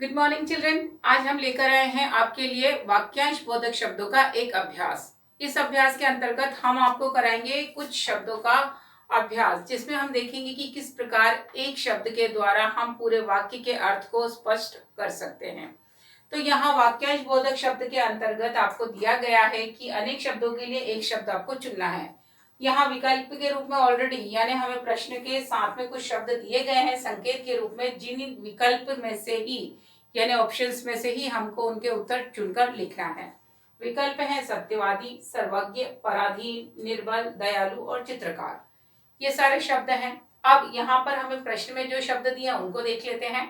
Good morning children. आज हम लेकर आए हैं आपके लिए वाक्यांश बोधक शब्दों का एक अभ्यास। इस अभ्यास के अंतर्गत हम आपको कराएंगे कुछ शब्दों का अभ्यास, जिसमें हम देखेंगे कि किस प्रकार एक शब्द के द्वारा हम पूरे वाक्य के अर्थ को स्पष्ट कर सकते हैं। तो यहाँ वाक्यांश बोधक शब्द के अंतर्गत आपको दिया गया है कि अनेक शब्दों के लिए एक शब्द आपको चुनना है। यहाँ विकल्प के रूप में ऑलरेडी यानी हमें प्रश्न के साथ में कुछ शब्द दिए गए हैं संकेत के रूप में, जिन विकल्प में से ही यानी ऑप्शंस में से ही हमको उनके उत्तर चुनकर लिखना है। विकल्प है सत्यवादी, सर्वज्ञ, पराधीन, निर्बल, दयालु और चित्रकार। ये सारे शब्द हैं। अब यहाँ पर हमें प्रश्न में जो शब्द दिया उनको देख लेते हैं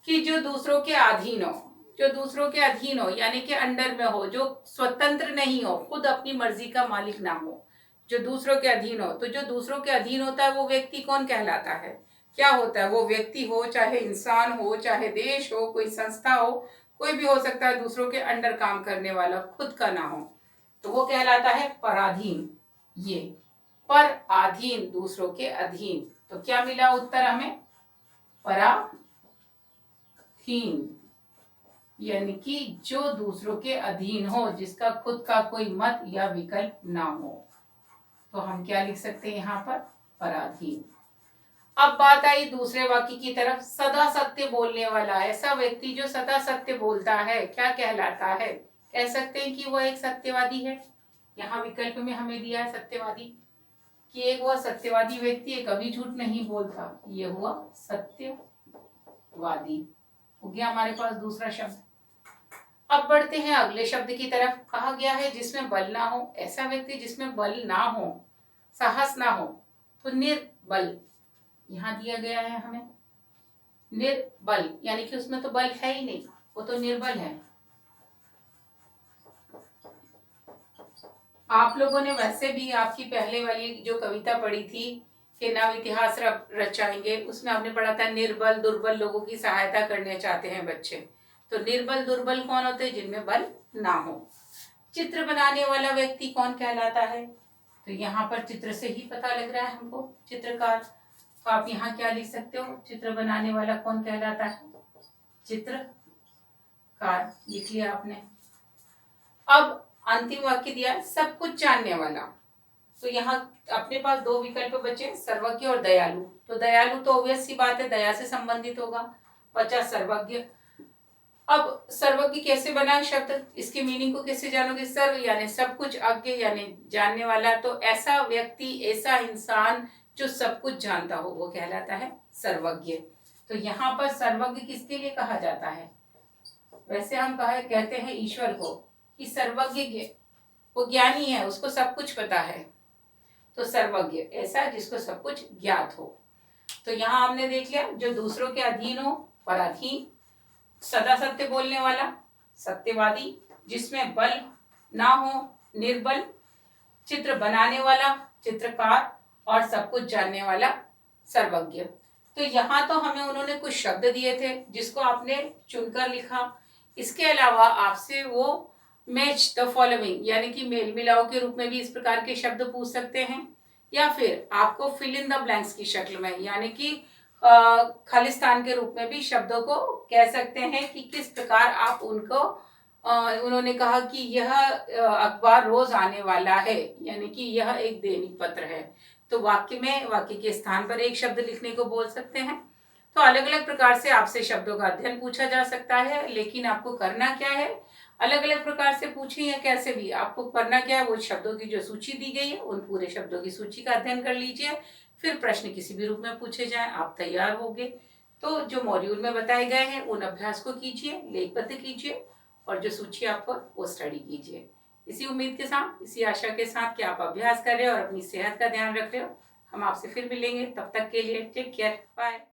कि जो दूसरों के अधीन हो, जो दूसरों के अधीन हो यानी कि अंडर में हो, जो स्वतंत्र नहीं हो, खुद अपनी मर्जी का मालिक ना हो, जो दूसरों के अधीन हो। तो जो दूसरों के अधीन होता है वो व्यक्ति कौन कहलाता है, क्या होता है? वो व्यक्ति हो, चाहे इंसान हो, चाहे देश हो, कोई संस्था हो, कोई भी हो सकता है दूसरों के अंडर काम करने वाला, खुद का ना हो, तो वो कहलाता है पराधीन। ये पर अधीन, दूसरों के अधीन, तो क्या मिला उत्तर हमें? पराधीन, यानी कि जो दूसरों के अधीन हो, जिसका खुद का कोई मत या विकल्प ना हो। तो हम क्या लिख सकते हैं यहाँ पर? पराधीन। अब बात आई दूसरे वाक्य की तरफ। सदा सत्य बोलने वाला, ऐसा व्यक्ति जो सदा सत्य बोलता है क्या कहलाता है? कह सकते हैं कि वो एक सत्यवादी है। यहाँ विकल्प में हमें दिया है सत्यवादी, कि एक वह सत्यवादी व्यक्ति है, कभी झूठ नहीं बोलता, ये हुआ सत्यवादी। हो गया हमारे पास दूसरा शब्द। अब बढ़ते हैं अगले शब्द की तरफ। कहा गया है जिसमें बल ना हो, ऐसा व्यक्ति जिसमें बल ना हो, साहस ना हो, तो निर्बल यहाँ दिया गया है हमें। निर्बल यानी कि उसमें तो बल है ही नहीं, वो तो निर्बल है। आप लोगों ने वैसे भी आपकी पहले वाली जो कविता पढ़ी थी कि नव इतिहास रचाएंगे, उसमें हमने पढ़ा था निर्बल दुर्बल लोगों की सहायता करने चाहते हैं बच्चे। तो निर्बल दुर्बल कौन होते हैं? जिनमें बल ना हो। चित्र बनाने वाला व्यक्ति कौन कहलाता है? तो यहाँ पर चित्र से ही पता लग रहा है हमको, चित्रकार। तो आप यहाँ क्या लिख सकते हो? चित्र बनाने वाला कौन कहलाता है? चित्रकार लिख लिया आपने। अब अंतिम वाक्य दिया सब कुछ जानने वाला। तो यहाँ अपने पास दो विकल्प बचे, सर्वज्ञ और दयालु। तो दयालु तो ऑब्वियस सी बात है, दया से संबंधित होगा। बचा सर्वज्ञ। अब सर्वज्ञ कैसे बना शब्द, इसके मीनिंग को कैसे जानोगे? सर्व यानी सब कुछ, अज्ञ यानी जानने वाला। तो ऐसा व्यक्ति, ऐसा इंसान जो सब कुछ जानता हो, वो कहलाता है सर्वज्ञ। तो यहाँ पर सर्वज्ञ किसके लिए कहा जाता है? वैसे हम कहते हैं ईश्वर को कि सर्वज्ञ, वो ज्ञानी है, उसको सब कुछ पता है। तो सर्वज्ञ ऐसा जिसको सब कुछ ज्ञात हो। तो यहाँ हमने देख लिया जो दूसरों के अधीन हो, पराधीन। सदा सत्य बोलने वाला, सत्यवादी। जिसमें बल ना हो, निर्बल। चित्र बनाने वाला, चित्रकार। और सब कुछ जानने वाला, सर्वज्ञ। तो यहाँ तो हमें उन्होंने कुछ शब्द दिए थे जिसको आपने चुनकर लिखा। इसके अलावा आपसे वो मैच द फॉलोइंग यानी कि मेल मिलाओ के रूप में भी इस प्रकार के शब्द पूछ सकते हैं, या फिर आपको फिल इन द ब्लैंक्स की शक्ल में यानी कि खालिस्तान के रूप में भी शब्दों को कह सकते हैं कि किस प्रकार आप उनको उन्होंने कहा कि यह अखबार रोज आने वाला है, यानी कि यह एक दैनिक पत्र है। तो वाक्य में वाक्य के स्थान पर एक शब्द लिखने को बोल सकते हैं। तो अलग अलग प्रकार से आपसे शब्दों का अध्ययन पूछा जा सकता है, लेकिन आपको करना क्या है? अलग अलग प्रकार से पूछें या कैसे भी, आपको करना क्या है? वो शब्दों की जो सूची दी गई है, उन पूरे शब्दों की सूची का अध्ययन कर लीजिए। फिर प्रश्न किसी भी रूप में पूछे जाएं, आप तैयार होंगे। तो जो मॉड्यूल में बताए गए हैं उन अभ्यास को कीजिए, लेखबद्ध कीजिए, और जो सूची आपको वो स्टडी कीजिए। इसी उम्मीद के साथ, इसी आशा के साथ कि आप अभ्यास कर रहे हो और अपनी सेहत का ध्यान रख रहे हो। हम आपसे फिर मिलेंगे, तब तक के लिए टेक केयर, बाय।